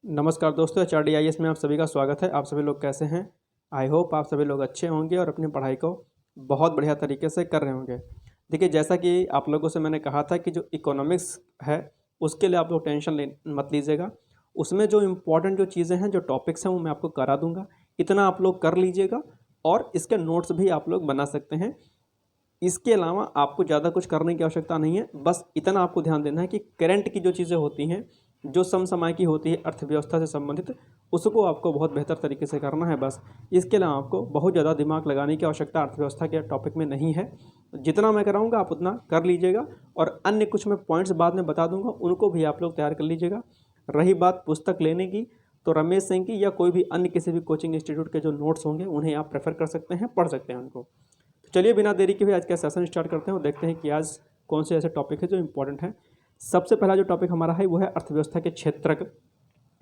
नमस्कार दोस्तों, HRDIS में आप सभी का स्वागत है। आप सभी लोग कैसे हैं? आई होप आप सभी लोग अच्छे होंगे और अपनी पढ़ाई को बहुत बढ़िया तरीके से कर रहे होंगे। देखिए, जैसा कि आप लोगों से मैंने कहा था कि जो इकोनॉमिक्स है उसके लिए आप लोग टेंशन मत लीजिएगा। उसमें जो इम्पोर्टेंट जो चीज़ें हैं, जो टॉपिक्स हैं, वो मैं आपको करा दूंगा। इतना आप लोग कर लीजिएगा और इसके नोट्स भी आप लोग बना सकते हैं। इसके अलावा आपको ज़्यादा कुछ करने की आवश्यकता नहीं है। बस इतना आपको ध्यान देना है कि करंट की जो चीज़ें होती हैं, जो समसामयिकी होती है अर्थव्यवस्था से संबंधित, उसको आपको बहुत बेहतर तरीके से करना है। बस इसके अलावा आपको बहुत ज़्यादा दिमाग लगाने की आवश्यकता अर्थव्यवस्था के टॉपिक में नहीं है। जितना मैं कराऊंगा आप उतना कर लीजिएगा और अन्य कुछ मैं पॉइंट्स बाद में बता दूंगा, उनको भी आप लोग तैयार कर लीजिएगा। रही बात पुस्तक लेने की, तो रमेश सिंह की या कोई भी अन्य किसी भी कोचिंग इंस्टीट्यूट के जो नोट्स होंगे उन्हें आप प्रेफर कर सकते हैं, पढ़ सकते हैं उनको। तो चलिए बिना देरी के भी आज का सेशन स्टार्ट करते हैं और देखते हैं कि आज कौन से ऐसे टॉपिक है जो इंपॉर्टेंट है। सबसे पहला जो टॉपिक हमारा है वो है अर्थव्यवस्था के क्षेत्रक।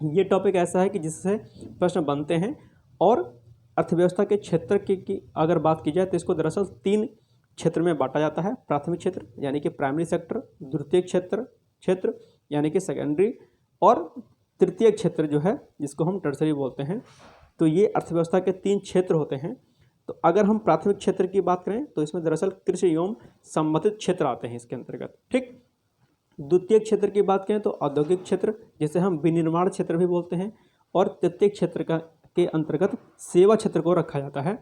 ये टॉपिक ऐसा है कि जिससे प्रश्न बनते हैं और अर्थव्यवस्था के क्षेत्र की अगर बात की जाए तो इसको दरअसल 3 क्षेत्र में बांटा जाता है। प्राथमिक क्षेत्र यानी कि प्राइमरी सेक्टर, द्वितीय क्षेत्र यानी कि सेकेंडरी, और तृतीय क्षेत्र जो है जिसको हम टर्सरी बोलते हैं। तो ये अर्थव्यवस्था के 3 क्षेत्र होते हैं। तो अगर हम प्राथमिक क्षेत्र की बात करें तो इसमें दरअसल कृषि एवं संबंधित क्षेत्र आते हैं इसके अंतर्गत। ठीक। द्वितीय क्षेत्र की बात करें तो औद्योगिक क्षेत्र, जिसे हम विनिर्माण क्षेत्र भी बोलते हैं, और तृतीय क्षेत्र के अंतर्गत सेवा क्षेत्र को रखा जाता है।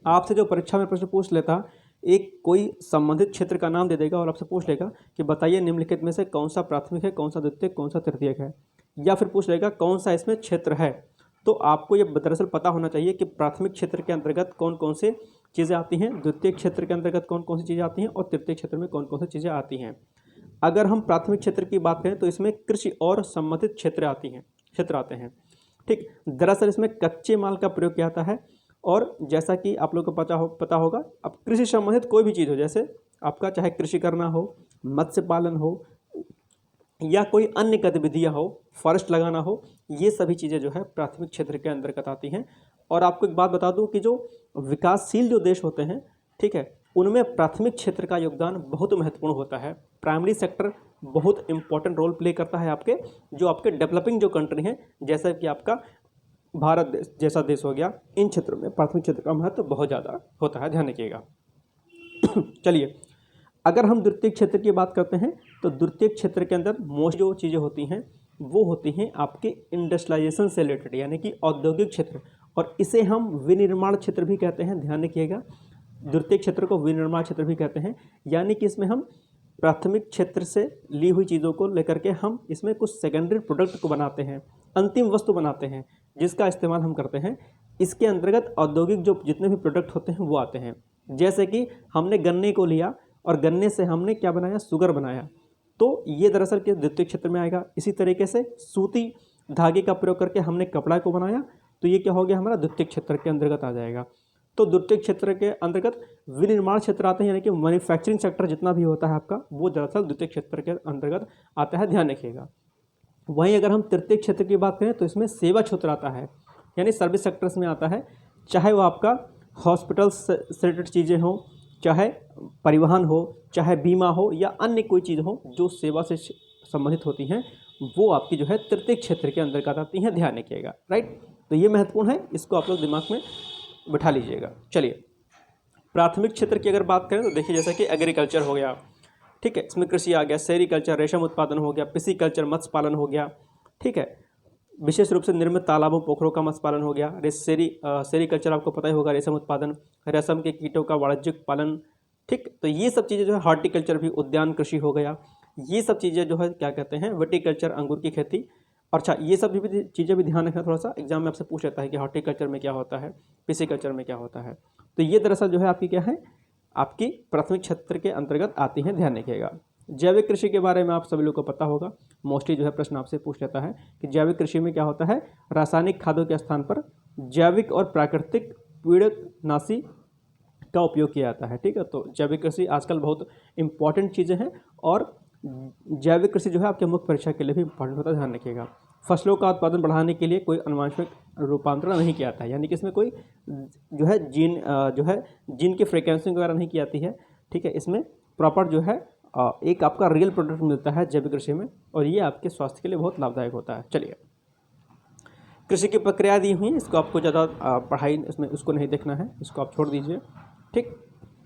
आपसे जो परीक्षा में प्रश्न पूछ लेता, एक कोई संबंधित क्षेत्र का नाम दे देगा और आपसे पूछ लेगा कि बताइए निम्नलिखित में से कौन सा प्राथमिक है, कौन सा द्वितीय, कौन सा तृतीयक है, या फिर पूछ लेगा कौन सा इसमें क्षेत्र है। तो आपको ये दरअसल पता होना चाहिए कि प्राथमिक क्षेत्र के अंतर्गत कौन कौन से चीज़ें आती हैं, द्वितीय क्षेत्र के अंतर्गत कौन कौन सी चीज़ें आती हैं और तृतीय क्षेत्र में कौन कौन सी चीज़ें आती हैं। अगर हम प्राथमिक क्षेत्र की बात करें तो इसमें कृषि और संबंधित क्षेत्र आते हैं। ठीक। दरअसल इसमें कच्चे माल का प्रयोग किया जाता है और जैसा कि आप लोगों को पता होगा, अब कृषि संबंधित कोई भी चीज़ हो, जैसे आपका चाहे कृषि करना हो, मत्स्य पालन हो या कोई अन्य गतिविधियाँ हो, फॉरेस्ट लगाना हो, ये सभी चीज़ें जो है प्राथमिक क्षेत्र के अंतर्गत आती हैं। और आपको एक बात बता दूं कि जो विकासशील जो देश होते हैं, ठीक है, उनमें प्राथमिक क्षेत्र का योगदान बहुत महत्वपूर्ण होता है। प्राइमरी सेक्टर बहुत इंपॉर्टेंट रोल प्ले करता है आपके जो आपके डेवलपिंग जो कंट्री हैं, जैसा कि आपका भारत देश जैसा देश हो गया, इन क्षेत्रों में प्राथमिक क्षेत्र का महत्व बहुत ज़्यादा होता है, ध्यान रखिएगा। चलिए, अगर हम द्वितीय क्षेत्र की बात करते हैं तो द्वितीय क्षेत्र के अंदर मोस्ट जो चीज़ें होती हैं वो होती हैं आपके इंडस्ट्रियलाइजेशन से रिलेटेड, यानी कि औद्योगिक क्षेत्र, और इसे हम विनिर्माण क्षेत्र भी कहते हैं, ध्यान रखिएगा। द्वितीय क्षेत्र को विनिर्माण क्षेत्र भी कहते हैं, यानी कि इसमें हम प्राथमिक क्षेत्र से ली हुई चीज़ों को लेकर के हम इसमें कुछ सेकेंडरी प्रोडक्ट को बनाते हैं, अंतिम वस्तु बनाते हैं जिसका इस्तेमाल हम करते हैं। इसके अंतर्गत औद्योगिक जो जितने भी प्रोडक्ट होते हैं वो आते हैं। जैसे कि हमने गन्ने को लिया और गन्ने से हमने क्या बनाया, शुगर बनाया, तो ये दरअसल के द्वितीय क्षेत्र में आएगा। इसी तरीके से सूती धागे का प्रयोग करके हमने कपड़ा को बनाया, तो ये क्या हो गया, हमारा द्वितीय क्षेत्र के अंतर्गत आ जाएगा। तो द्वितीय क्षेत्र के अंतर्गत विनिर्माण क्षेत्र आते हैं, यानी कि मैन्युफैक्चरिंग सेक्टर जितना भी होता है आपका, वो दरअसल द्वितीय क्षेत्र के अंतर्गत आता है, ध्यान रखिएगा। वहीं अगर हम तृतीय क्षेत्र की बात करें तो इसमें सेवा क्षेत्र आता है, यानी सर्विस सेक्टर्स में आता है। चाहे वो आपका हॉस्पिटल से रिलेटेड चीज़ें हों, चाहे परिवहन हो, चाहे बीमा हो, या अन्य कोई चीज़ हो जो सेवा से संबंधित होती हैं, वो आपकी जो है तृतीय क्षेत्र के अंतर्गत आती हैं, ध्यान रखिएगा। राइट। तो ये महत्वपूर्ण है, इसको आप लोग दिमाग में बिठा लीजिएगा। चलिए, प्राथमिक क्षेत्र की अगर बात करें तो देखिए, जैसा कि एग्रीकल्चर हो गया, ठीक है, इसमें कृषि आ गया, सेरीकल्चर रेशम उत्पादन हो गया, पिसीकल्चर मत्स्य पालन हो गया, ठीक है, विशेष रूप से निर्मित तालाबों पोखरों का मत्स्य पालन हो गया। सेरीकल्चर आपको पता ही होगा, रेशम उत्पादन, रेशम के कीटों का वाणिज्यिक पालन, ठीक। तो ये सब चीज़ें जो है, हॉर्टिकल्चर भी उद्यान कृषि हो गया, ये सब चीज़ें जो है क्या कहते हैं, विटीकल्चर अंगूर की खेती। अच्छा, ये सब भी चीज़ें भी ध्यान रखना, थोड़ा सा एग्जाम में आपसे पूछ लेता है कि हॉर्टिकल्चर में क्या होता है, पिसीकल्चर में क्या होता है। तो ये दरअसल जो है आपकी क्या है, आपकी प्राथमिक क्षेत्र के अंतर्गत आती हैं, ध्यान रखिएगा। जैविक कृषि के बारे में आप सभी लोग को पता होगा, मोस्टली जो है प्रश्न आपसे पूछ लेता है कि जैविक कृषि में क्या होता है, रासायनिक खादों के स्थान पर जैविक और प्राकृतिक पीड़कनाशी का उपयोग किया जाता है, ठीक है। तो जैविक कृषि आजकल बहुत इंपॉर्टेंट चीज़ें हैं और जैविक कृषि जो है आपके मुख्य परीक्षा के लिए भी इंपॉर्टेंट होता है, ध्यान रखिएगा। फसलों का उत्पादन बढ़ाने के लिए कोई अनुवांशिक रूपांतरण नहीं किया जाता है, यानी कि इसमें कोई जो है जीन की फ्रीक्वेंसी वगैरह नहीं की जाती है, ठीक है। इसमें प्रॉपर जो है एक आपका रियल प्रोडक्ट मिलता है जैविक कृषि में, और ये आपके स्वास्थ्य के लिए बहुत लाभदायक होता है। चलिए, कृषि की प्रक्रिया दी हुई है, इसको आपको ज़्यादा पढ़ाई इसमें उसको नहीं देखना है, इसको आप छोड़ दीजिए। ठीक,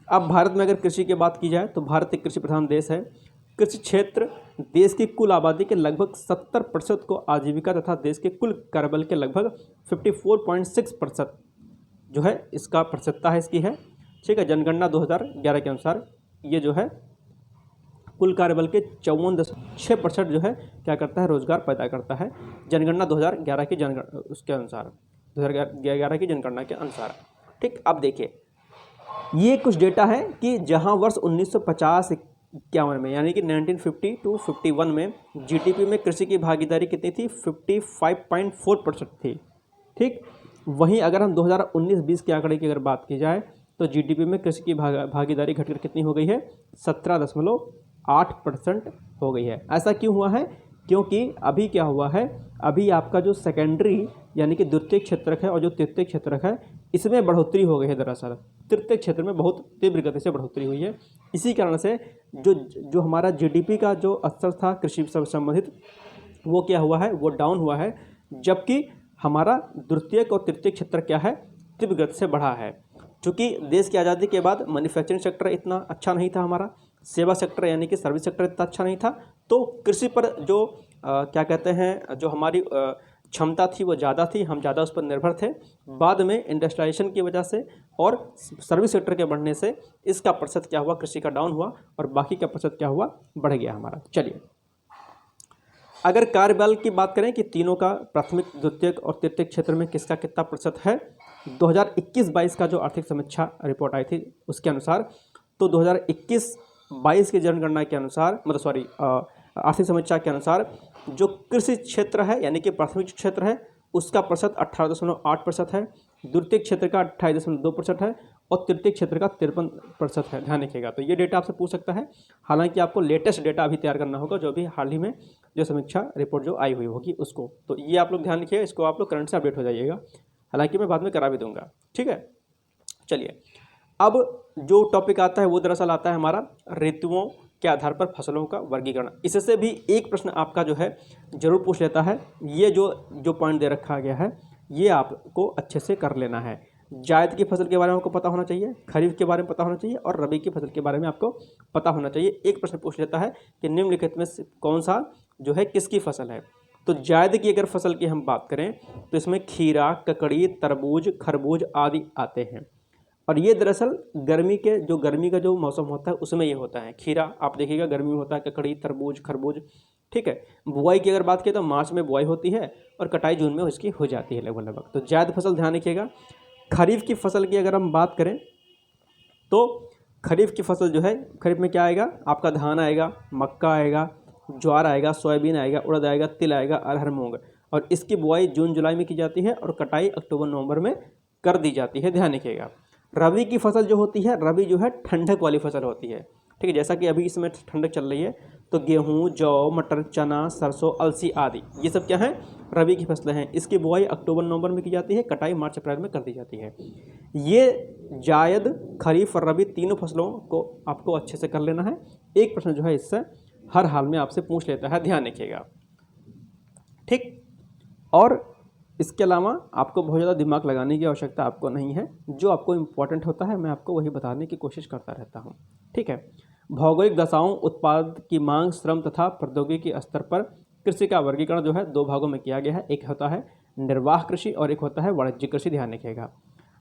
अब भारत में अगर कृषि की बात की जाए तो भारत एक कृषि प्रधान देश है। कृषि क्षेत्र देश की कुल आबादी के लगभग 70% को आजीविका तथा देश के कुल कार्यबल के लगभग 54.6% जो है इसका प्रतिशतता है इसकी है। ठीक है, जनगणना 2011 के अनुसार ये जो है कुल कार्यबल के 54.6% जो है क्या करता है, रोजगार पैदा करता है, जनगणना 2011 की उसके अनुसार 2011 की जनगणना के अनुसार। ठीक, अब देखिए ये कुछ डेटा है कि जहां वर्ष 1950-51 में यानी कि 1950 टू 51 में जीडीपी में कृषि की भागीदारी कितनी थी, 55.4% थी। ठीक, वहीं अगर हम 2019-20 के आंकड़े की अगर बात की जाए तो जीडीपी में कृषि की भागीदारी घटकर कितनी हो गई है, 17.8% हो गई है। ऐसा क्यों हुआ है, क्योंकि अभी क्या हुआ है, अभी आपका जो सेकेंडरी यानी कि द्वितीय क्षेत्रक है और जो तृतीय क्षेत्रक है इसमें बढ़ोतरी हो गई है। दरअसल तृतीय क्षेत्र में बहुत तीव्र गति से बढ़ोतरी हुई है। इसी कारण से जो हमारा जीडीपी का जो स्तर था कृषि से संबंधित वो क्या हुआ है, वो डाउन हुआ है, जबकि हमारा द्वितीय और तृतीय क्षेत्र क्या है, तीव्र गति से बढ़ा है। चूँकि देश की आज़ादी के बाद मैन्युफैक्चरिंग सेक्टर इतना अच्छा नहीं था, हमारा सेवा सेक्टर यानी कि सर्विस सेक्टर इतना अच्छा नहीं था, तो कृषि पर जो क्या कहते हैं जो हमारी क्षमता थी वो ज़्यादा थी, हम ज़्यादा उस पर निर्भर थे। बाद में इंडस्ट्रियलाइजेशन की वजह से और सर्विस सेक्टर के बढ़ने से इसका प्रतिशत क्या हुआ, कृषि का डाउन हुआ और बाकी का प्रतिशत क्या हुआ, बढ़ गया हमारा। चलिए अगर कार्यबल की बात करें कि तीनों का प्राथमिक द्वितीयक और तृतीयक क्षेत्र में किसका कितना प्रतिशत है, 2021-22 का जो आर्थिक समीक्षा रिपोर्ट आई थी उसके अनुसार, तो 2021-22 की जनगणना के अनुसार आर्थिक समीक्षा के अनुसार जो कृषि क्षेत्र है यानी कि प्राथमिक क्षेत्र है उसका प्रतिशत 18.8% है, द्वितीय क्षेत्र का 28.2% है और तृतीय क्षेत्र का 53% है। ध्यान रखिएगा, तो ये डेटा आपसे पूछ सकता है। हालांकि आपको लेटेस्ट डेटा अभी तैयार करना होगा, जो अभी हाल ही में जो समीक्षा रिपोर्ट जो आई हुई होगी उसको, तो ये आप लोग ध्यान रखिएगा, इसको आप लोग करंट से अपडेट हो जाइएगा। हालांकि मैं बाद में करा भी दूंगा। ठीक है, चलिए अब जो टॉपिक आता है वो दरअसल आता है हमारा ऋतुओं के आधार पर फसलों का वर्गीकरण। इससे भी एक प्रश्न आपका जो है जरूर पूछ लेता है। ये जो पॉइंट दे रखा गया है ये आपको अच्छे से कर लेना है। जायद की फसल के बारे में आपको पता होना चाहिए, खरीफ के बारे में पता होना चाहिए और रबी की फसल के बारे में आपको पता होना चाहिए। एक प्रश्न पूछ लेता है कि निम्नलिखित में कौन सा जो है किसकी फसल है। तो जायद की अगर फसल की हम बात करें तो इसमें खीरा, ककड़ी, तरबूज, खरबूज आदि आते हैं। और ये दरअसल गर्मी का जो मौसम होता है उसमें ये होता है। खीरा आप देखिएगा गर्मी में होता है, ककड़ी, तरबूज, खरबूज। ठीक है, बुआई की अगर बात करें तो मार्च में बुआई होती है और कटाई जून में उसकी हो जाती है लगभग। तो जायद फसल ध्यान रखिएगा। खरीफ की फसल की अगर हम बात करें तो खरीफ की फसल जो है, खरीफ में क्या आएगा आपका, धान आएगा, मक्का आएगा, ज्वार आएगा, सोयाबीन आएगा, उड़द आएगा, तिल आएगा, अरहर, मूंग। और इसकी बुआई जून जुलाई में की जाती है और कटाई अक्टूबर नवंबर में कर दी जाती है। ध्यान रखिएगा। रबी की फसल जो होती है, रबी जो है ठंडक वाली फसल होती है। ठीक है, जैसा कि अभी इसमें ठंडक चल रही है तो गेहूँ, जौ, मटर, चना, सरसों, अलसी आदि ये सब क्या हैं, रबी की फसलें हैं। इसकी बुआई अक्टूबर नवंबर में की जाती है, कटाई मार्च अप्रैल में कर दी जाती है। ये जायद, खरीफ और रबी तीनों फसलों को आपको अच्छे से कर लेना है। एक प्रश्न जो है इससे हर हाल में आपसे पूछ लेता है, ध्यान रखिएगा। ठीक, और इसके अलावा आपको बहुत ज़्यादा दिमाग लगाने की आवश्यकता आपको नहीं है। जो आपको इम्पोर्टेंट होता है मैं आपको वही बताने की कोशिश करता रहता हूँ। ठीक है, भौगोलिक दशाओं, उत्पाद की मांग, श्रम तथा प्रौद्योगिकी के स्तर पर कृषि का वर्गीकरण जो है दो भागों में किया गया है। एक होता है निर्वाह कृषि और एक होता है वाणिज्यिक कृषि। ध्यान रखिएगा।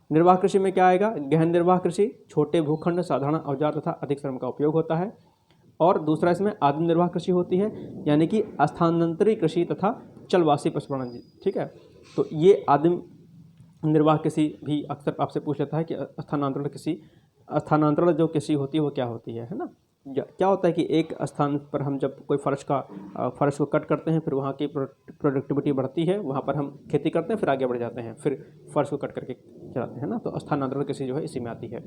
निर्वाह कृषि में क्या आएगा, गहन निर्वाह कृषि, छोटे भूखंड, साधारण औजार तथा अधिक श्रम का उपयोग होता है। और दूसरा इसमें आदिम निर्वाह कृषि होती है, यानी कि स्थानांतरित कृषि तथा चलवासी पशुपालन। ठीक है, तो ये आदिम निर्वाह कृषि भी अक्सर आपसे पूछ लेता है कि स्थानांतरण जो कृषि होती है वो क्या होती है ना। क्या होता है कि एक स्थान पर हम जब कोई फर्श को कट करते हैं, फिर वहाँ की प्रोडक्टिविटी बढ़ती है, वहाँ पर हम खेती करते हैं, फिर आगे बढ़ जाते हैं, फिर फर्श को कट करके चलाते हैं ना। तो स्थानांतरण कृषि जो है इसी में आती है।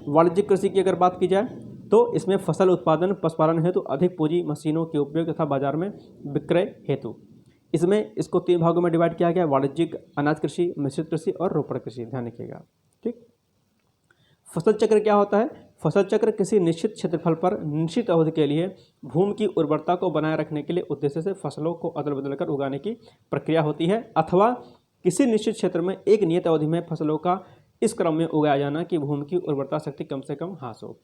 वाणिज्यिक कृषि की अगर बात की जाए तो इसमें फसल उत्पादन, पशुपालन हेतु अधिक पूंजी, मशीनों के उपयोग तथा बाजार में विक्रय हेतु। इसमें इसको तीन भागों में डिवाइड किया गया, वाणिज्यिक, अनाज कृषि, मिश्रित कृषि और रोपण कृषि। ध्यान रखिएगा। ठीक, फसल चक्र क्या होता है, फसल चक्र किसी निश्चित क्षेत्रफल पर निश्चित अवधि के लिए भूमि की उर्वरता को बनाए रखने के लिए उद्देश्य से फसलों को अदल बदल कर उगाने की प्रक्रिया होती है, अथवा किसी निश्चित क्षेत्र में एक नियत अवधि में फसलों का इस क्रम में उगाया जाना कि भूमि की उर्वरता शक्ति कम से कम ह्रास हो।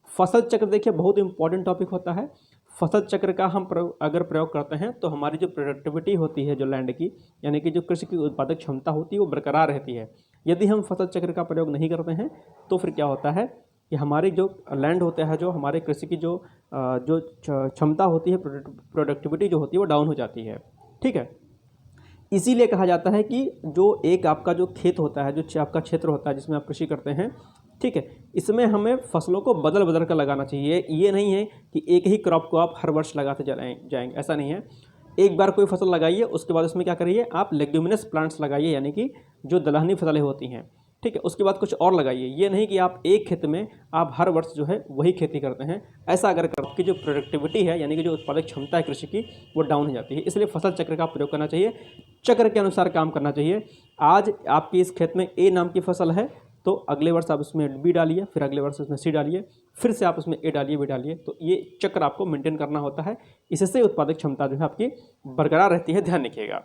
फसल चक्र देखिए बहुत इंपॉर्टेंट टॉपिक होता है। फसल चक्र का हम अगर प्रयोग करते हैं तो हमारी जो प्रोडक्टिविटी होती है जो लैंड की, यानी कि जो कृषि की उत्पादक क्षमता होती है वो बरकरार रहती है। यदि हम फसल चक्र का प्रयोग नहीं करते हैं तो फिर क्या होता है कि हमारी जो लैंड होता है, जो हमारे कृषि की जो क्षमता होती है, प्रोडक्टिविटी जो होती है वो डाउन हो जाती है। ठीक है, इसीलिए कहा जाता है कि जो एक आपका जो खेत होता है, जो आपका क्षेत्र होता है जिसमें आप कृषि करते हैं, ठीक है, इसमें हमें फसलों को बदल बदल कर लगाना चाहिए। ये नहीं है कि एक ही क्रॉप को आप हर वर्ष लगाते जाएंगे, ऐसा नहीं है। एक बार कोई फसल लगाइए, उसके बाद उसमें क्या करिए, आप लेग्यूमिनस प्लांट्स लगाइए, यानी कि जो दलहनी फसलें होती हैं, ठीक है, उसके बाद कुछ और लगाइए। ये नहीं कि आप एक खेत में आप हर वर्ष जो है वही खेती करते हैं। ऐसा अगर क्रॉप की जो प्रोडक्टिविटी है, यानी कि जो उत्पादक क्षमता है कृषि की, वो डाउन हो जाती है। इसलिए फसल चक्र का प्रयोग करना चाहिए, चक्र के अनुसार काम करना चाहिए। आज आपकी इस खेत में ए नाम की फसल है तो अगले वर्ष आप उसमें बी डालिए, फिर अगले वर्ष उसमें सी डालिए, फिर से आप उसमें ए डालिए, बी डालिए। तो ये चक्र आपको मेंटेन करना होता है। इससे उत्पादक क्षमता जो है आपकी बरकरार रहती है, ध्यान रखिएगा।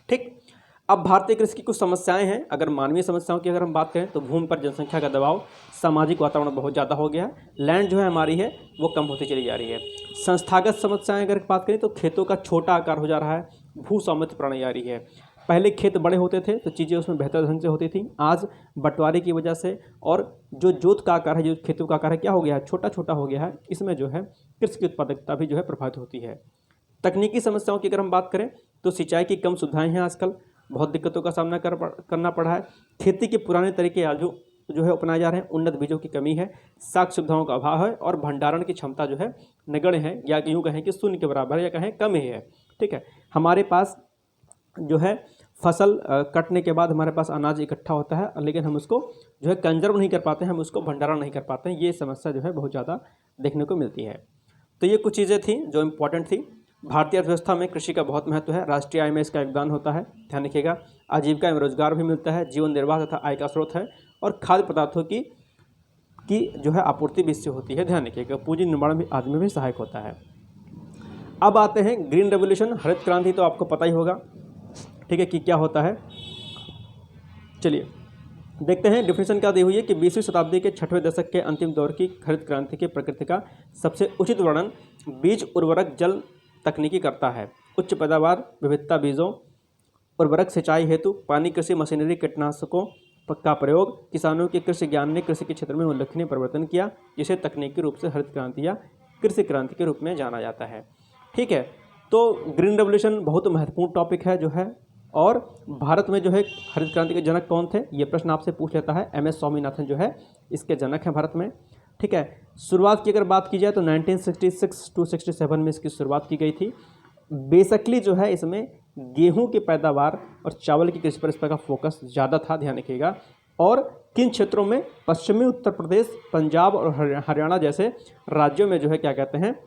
ठीक, अब भारतीय कृषि की कुछ समस्याएं हैं। अगर मानवीय समस्याओं की अगर हम बात करें तो भूमि पर जनसंख्या का दबाव, सामाजिक वातावरण बहुत ज़्यादा हो गया है, लैंड जो है हमारी है वो कम होती चली जा रही है। संस्थागत समस्याएं अगर बात करें तो खेतों का छोटा आकार हो जा रहा है, भू स्वामित्व प्रणाली आ रही है। पहले खेत बड़े होते थे तो चीज़ें उसमें बेहतर ढंग से होती थी। आज बंटवारे की वजह से और जो जोत का आकार है, जो खेतों का आकार है, क्या हो गया है, छोटा छोटा हो गया है। इसमें जो है कृषि की उत्पादकता भी जो है प्रभावित होती है। तकनीकी समस्याओं की अगर हम बात करें तो सिंचाई की कम सुविधाएं हैं, आजकल बहुत दिक्कतों का सामना करना पड़ा है। खेती के पुराने तरीके आज जो है अपनाए जा रहे हैं। उन्नत बीजों की कमी है, साख सुविधाओं का अभाव है और भंडारण की क्षमता जो है नगण्य है, या यूँ कहें कि शून्य के बराबर है, या कहें कम ही है। ठीक है, हमारे पास जो है फसल कटने के बाद हमारे पास अनाज इकट्ठा होता है, लेकिन हम उसको जो है कंजर्व नहीं कर पाते हैं, हम उसको भंडारण नहीं कर पाते हैं। ये समस्या जो है बहुत ज़्यादा देखने को मिलती है। तो ये कुछ चीज़ें थी जो इम्पोर्टेंट थी। भारतीय अर्थव्यवस्था में कृषि का बहुत महत्व है, राष्ट्रीय आय में इसका योगदान होता है, ध्यान रखिएगा। आजीविका में रोजगार भी मिलता है, जीवन निर्वाह तथा आय का स्रोत है, और खाद्य पदार्थों की जो है आपूर्ति भी इससे होती है, ध्यान रखिएगा। पूंजी निर्माण भी आदमी में भी सहायक होता है। अब आते हैं ग्रीन रेवोल्यूशन, हरित क्रांति, तो आपको पता ही होगा, ठीक है, कि क्या होता है। चलिए देखते हैं डिफिनेशन क्या दी हुई है कि 20वीं शताब्दी के 6वें दशक के अंतिम दौर की हरित क्रांति की प्रकृति का सबसे उचित वर्णन बीज, उर्वरक, जल तकनीकी करता है। उच्च पैदावार, विविधता बीजों, उर्वरक, सिंचाई हेतु पानी, कृषि मशीनरी, कीटनाशकों का प्रयोग, किसानों के कृषि ज्ञान ने कृषि के क्षेत्र में उल्लेखनीय परिवर्तन किया, जिसे तकनीकी रूप से हरित क्रांति या कृषि क्रांति के रूप में जाना जाता है। ठीक है, तो ग्रीन रेवोल्यूशन बहुत महत्वपूर्ण टॉपिक है जो है। और भारत में जो है हरित क्रांति के जनक कौन थे, ये प्रश्न आपसे पूछ लेता है। MS स्वामीनाथन जो है इसके जनक हैं भारत में। ठीक है, शुरुआत की अगर बात की जाए तो 1966 to 67 में इसकी शुरुआत की गई थी। बेसिकली जो है इसमें गेहूं की पैदावार और चावल की कृषि पर इस पर का फोकस ज़्यादा था, ध्यान रखिएगा। और किन क्षेत्रों में, पश्चिमी उत्तर प्रदेश, पंजाब और हरियाणा जैसे राज्यों में जो है क्या कहते हैं,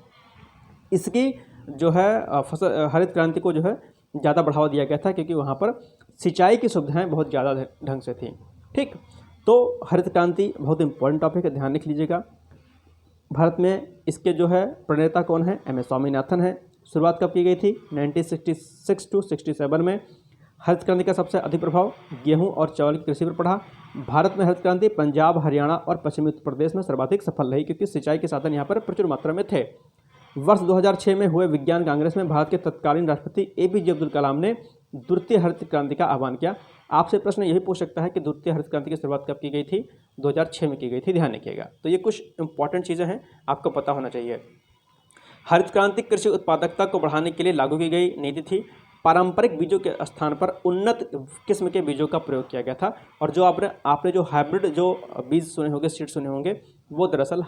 इसकी जो है फसल हरित क्रांति को जो है ज़्यादा बढ़ावा दिया गया था, क्योंकि वहाँ पर सिंचाई की सुविधाएं बहुत ज़्यादा ढंग से थी। ठीक, तो हरित क्रांति बहुत इंपॉर्टेंट टॉपिक है, ध्यान रख लीजिएगा। भारत में इसके जो है प्रणेता कौन है, MS स्वामीनाथन है। शुरुआत कब की गई थी, 1966 to 67 में। हरित क्रांति का सबसे अधिक प्रभाव गेहूं और चावल की कृषि पर पड़ा। भारत में हरित क्रांति पंजाब, हरियाणा और पश्चिमी उत्तर प्रदेश में सर्वाधिक सफल रही, क्योंकि सिंचाई के साधन यहाँ पर प्रचुर मात्रा में थे। वर्ष 2006 में हुए विज्ञान कांग्रेस में भारत के तत्कालीन राष्ट्रपति APJ अब्दुल कलाम ने द्वितीय हरित क्रांति का आह्वान किया। आपसे प्रश्न यही पूछ सकता है कि द्वितीय हरित क्रांति की शुरुआत कब की गई थी, 2006 में की गई थी, ध्यान रखिएगा। तो ये कुछ इंपॉर्टेंट चीज़ें हैं, आपको पता होना चाहिए। हरित क्रांति कृषि उत्पादकता को बढ़ाने के लिए लागू की गई नीति थी। पारंपरिक बीजों के स्थान पर उन्नत किस्म के बीजों का प्रयोग किया गया था। और जो आपने जो हाइब्रिड जो बीज सुने होंगे, सीड सुने होंगे, वो दरअसल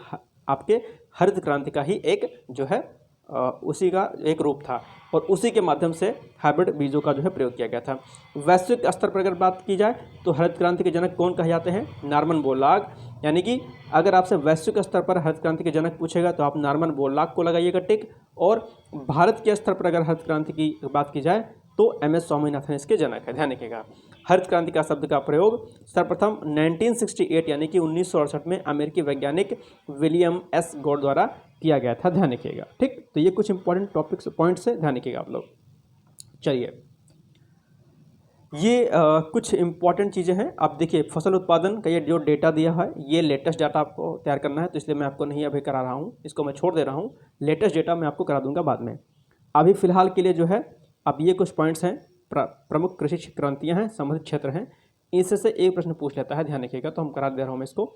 आपके हरित क्रांति का ही एक जो है उसी का एक रूप था, और उसी के माध्यम से हाइब्रिड बीजों का जो है प्रयोग किया गया था। वैश्विक स्तर पर अगर बात की जाए तो हरित क्रांति के जनक कौन कहे जाते हैं, नॉर्मन बोरलॉग। यानी कि अगर आपसे वैश्विक स्तर पर हरित क्रांति के जनक पूछेगा तो आप नॉर्मन बोरलॉग को लगाइएगा टिक। और भारत के स्तर पर अगर हरित क्रांति की बात की जाए तो MS स्वामीनाथन इसके जनक है, ध्यान रखिएगा। हरित क्रांति का शब्द का प्रयोग सर्वप्रथम 1968 यानी कि 1968 में अमेरिकी वैज्ञानिक विलियम S गॉड द्वारा किया गया था, ध्यान रखिएगा। ठीक, तो ये कुछ इंपॉर्टेंट टॉपिक्स पॉइंट्स है, ध्यान रखिएगा आप लोग। चलिए ये कुछ इम्पॉर्टेंट चीज़ें हैं। आप देखिए फसल उत्पादन का ये जो डेटा दिया है, ये लेटेस्ट डाटा आपको तैयार करना है, तो इसलिए मैं आपको नहीं अभी करा रहा हूँ, इसको मैं छोड़ दे रहा हूँ। लेटेस्ट डेटा मैं आपको करा दूंगा बाद में। अभी फ़िलहाल के लिए जो है, अब ये कुछ पॉइंट्स हैं, प्रमुख कृषि क्रांतियाँ हैं, संबंधित क्षेत्र हैं, इससे से एक प्रश्न पूछ लेता है, ध्यान रखिएगा। तो हम करा दे रहा हूँ मैं इसको।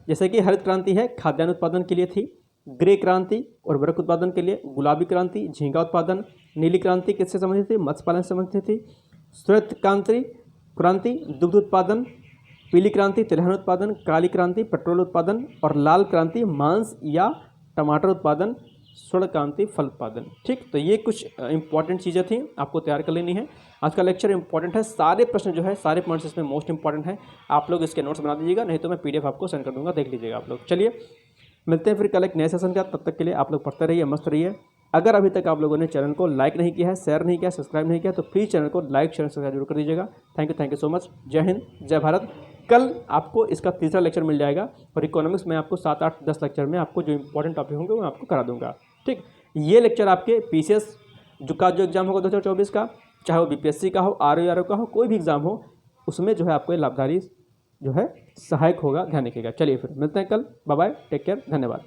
जैसे कि हरित क्रांति है, खाद्यान्न उत्पादन के लिए थी। ग्रे क्रांति उर्वरक उत्पादन के लिए। गुलाबी क्रांति झींगा उत्पादन। नीली क्रांति किससे संबंधित थी? मत्स्य पालन से संबंधित थी। श्वेत क्रांति दुग्ध उत्पादन। पीली क्रांति तिलहन उत्पादन। काली क्रांति पेट्रोल उत्पादन। और लाल क्रांति मांस या टमाटर उत्पादन। स्वर्ण क्रांति फल उत्पादन। ठीक, तो ये कुछ इंपॉर्टेंट चीज़ें थी, आपको तैयार कर लेनी है। आज का लेक्चर इंपॉर्टेंट है, सारे प्रश्न जो है, सारे पॉइंट्स इसमें मोस्ट इंपॉर्टेंट है। आप लोग इसके नोट्स बना दीजिएगा, नहीं तो मैं PDF आपको सेंड कर दूंगा, देख लीजिएगा आप लोग। चलिए मिलते हैं फिर कल एक नए सेशन का, तब तक के लिए आप लोग पढ़ते रहिए, मस्त रहिए। अगर अभी तक आप लोगों ने चैनल को लाइक नहीं किया है, शेयर नहीं किया, सब्सक्राइब नहीं किया, तो प्लीज़ चैनल को लाइक शेयर सब्सक्राइब जरूर कर दीजिएगा। Thank you so much. जय हिंद, जय भारत। कल आपको इसका तीसरा लेक्चर मिल जाएगा, और इकोनॉमिक्स में आपको 7, 8, 10 लेक्चर में आपको जो इंपॉर्टेंट टॉपिक होंगे वो आपको करा दूंगा। ठीक, ये लेक्चर आपके PCS जो एग्जाम होगा 2024 का, चाहे वो BPSC का हो, RO का हो, कोई भी एग्जाम हो, उसमें जो है आपको लाभकारी जो है सहायक होगा, ध्यान रखिएगा। चलिए फिर मिलते हैं कल, बाय बाय, टेक केयर, धन्यवाद।